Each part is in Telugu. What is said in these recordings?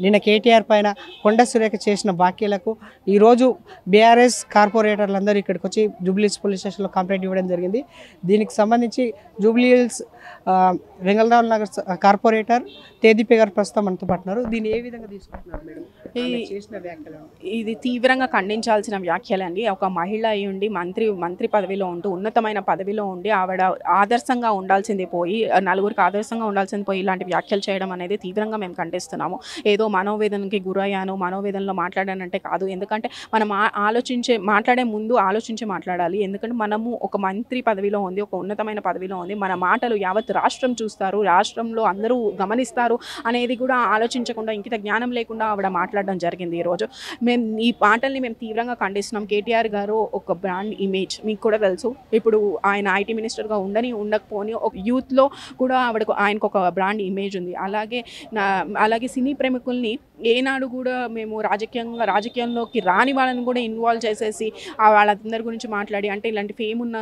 నిన్న కేటీఆర్ పైన కొండ సురేఖ చేసిన వ్యాఖ్యలకు ఈరోజు బీఆర్ఎస్ కార్పొరేటర్లందరూ ఇక్కడికి వచ్చి జూబ్లీహిల్స్ పోలీస్ స్టేషన్లో కంప్లైంట్ ఇవ్వడం జరిగింది. దీనికి సంబంధించి జూబ్లీహిల్స్ వెంగళరావు నగర్ కార్పొరేటర్ తేదీపీ గారు ప్రస్తుతం మనతో పడుతున్నారు. దీన్ని ఏ విధంగా తీసుకుంటున్నారు మేడం? చేసిన వ్యాఖ్యలు ఇది తీవ్రంగా ఖండించాల్సిన వ్యాఖ్యలండి. ఒక మహిళ అయి ఉండి మంత్రి పదవిలో ఉంటూ ఉన్నతమైన పదవిలో ఉండి ఆవిడ ఆదర్శంగా ఉండాల్సింది పోయి నలుగురికి ఆదర్శంగా ఉండాల్సింది పోయి ఇలాంటి వ్యాఖ్యలు చేయడం అనేది తీవ్రంగా మేము ఖండిస్తున్నాము. ఏదో మనోవేదనకి గురయ్యాను, మనోవేదనలో మాట్లాడానంటే కాదు. ఎందుకంటే మనం మాట్లాడే ముందు ఆలోచించి మాట్లాడాలి. ఎందుకంటే మనము ఒక మంత్రి పదవిలో ఉంది, ఒక ఉన్నతమైన పదవిలో ఉంది. మన మాటలు యావత్ రాష్ట్రం చూస్తారు, రాష్ట్రంలో అందరూ గమనిస్తారు అనేది కూడా ఆలోచించకుండా ఇంకిత జ్ఞానం లేకుండా ఆవిడ మాట్లాడడం జరిగింది. ఈరోజు ఈ మాటల్ని మేము తీవ్రంగా ఖండిస్తున్నాం. కేటీఆర్ గారు ఒక బ్రాండ్ ఇమేజ్ మీకు కూడా తెలుసు. ఇప్పుడు ఆయన ఐటీ మినిస్టర్గా ఉండకపోని ఒక యూత్లో కూడా ఆయనకు ఒక బ్రాండ్ ఇమేజ్ ఉంది. అలాగే సినీ ప్రేమికుల్ని ఏనాడు కూడా మేము రాజకీయంలోకి రాని వాళ్ళని కూడా ఇన్వాల్వ్ చేసేసి వాళ్ళందరి గురించి మాట్లాడి, అంటే ఇలాంటి ఫేమ్ ఉన్న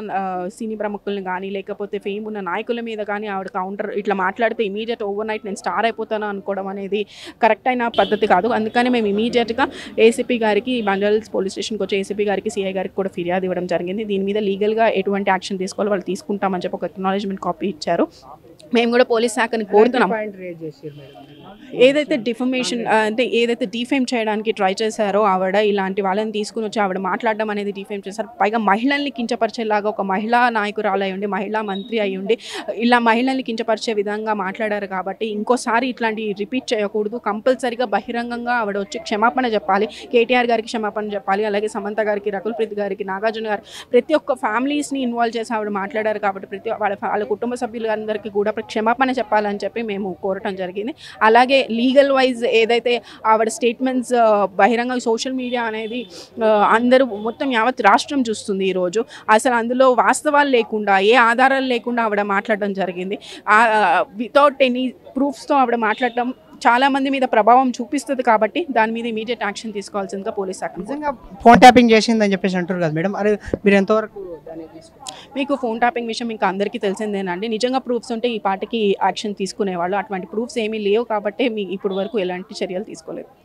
సినీ ప్రముఖుల్ని కానీ లేకపోతే ఫేమ్ ఉన్న నాయకుల మీద కానీ ఆవిడ కౌంటర్ ఇట్లా మాట్లాడితే ఇమీడియట్ ఓవర్ నైట్ నేను స్టార్ అయిపోతాను అనుకోవడం అనేది కరెక్ట్ అయిన పద్ధతి కాదు. అందుకని మేము ఇమీడియట్గా ఏసీపీ గారికి, బంజారాహిల్స్ పోలీస్ స్టేషన్కి వచ్చి ఏసీపీ గారికి, సిఐ గారికి కూడా ఫిర్యాదు ఇవ్వడం జరిగింది. దీని మీద లీగల్గా ఎటువంటి యాక్షన్ తీసుకోవాలి వాళ్ళు తీసుకుంటామని చెప్పి ఒక అక్నాలెడ్జ్మెంట్ కాపీ ఇచ్చారు. మేము కూడా పోలీస్ శాఖని కోరుతున్నాం. ఏదైతే డిఫమేషన్ అంటే ఏదైతే డిఫేమ్ చేయడానికి ట్రై చేశారో ఆవిడ, ఇలాంటి వాళ్ళని తీసుకుని వచ్చి ఆవిడ మాట్లాడడం అనేది డిఫేమ్ చేశారు. పైగా మహిళల్ని కించపరిచేలాగా ఒక మహిళా నాయకురాలు అయ్యుండి, మహిళా మంత్రి అయ్యుండి ఇలా మహిళల్ని కించపరిచే విధంగా మాట్లాడారు. కాబట్టి ఇంకోసారి ఇట్లాంటి రిపీట్ చేయకూడదు. కంపల్సరీగా బహిరంగంగా ఆవిడ వచ్చి క్షమాపణ చెప్పాలి. కేటీఆర్ గారికి క్షమాపణ చెప్పాలి. అలాగే సమంత గారికి, రకుల్ ప్రీత్ గారికి, నాగార్జున గారు ప్రతి ఒక్క ఫ్యామిలీస్ని ఇన్వాల్వ్ చేసి ఆవిడ మాట్లాడారు. కాబట్టి వాళ్ళ కుటుంబ సభ్యులందరికీ కూడా క్షమాపణ చెప్పాలని చెప్పి మేము కోరటం జరిగింది. అలాగే లీగల్ వైజ్ ఏదైతే ఆవిడ స్టేట్మెంట్స్ బహిరంగ సోషల్ మీడియా అనేది అందరూ మొత్తం యావత్ రాష్ట్రం చూస్తుంది. ఈరోజు అసలు అందులో వాస్తవాలు లేకుండా, ఏ ఆధారాలు లేకుండా ఆవిడ మాట్లాడడం జరిగింది. వితౌట్ ఎనీ ప్రూఫ్స్తో ఆవిడ మాట్లాడటం చాలామంది మీద ప్రభావం చూపిస్తుంది. కాబట్టి దాని మీద ఇమీడియట్ యాక్షన్ తీసుకోవాల్సిందిగా పోలీస్ శాఖ. నిజంగా ఫోన్ ట్యాపింగ్ చేసిందని చెప్పేసి అంటారు కదా మేడం, అరే మీరు ఎంతవరకు మీకు ఫోన్ ట్యాపింగ్ విషయం ఇంకా అందరికీ తెలిసిందేనండి. నిజంగా ప్రూఫ్స్ ఉంటే ఈ పార్టీకి యాక్షన్ తీసుకునేవాళ్ళు. అటువంటి ప్రూఫ్స్ ఏమీ లేవు కాబట్టి ఇప్పుడు వరకు ఎలాంటి చర్యలు తీసుకోలేదు.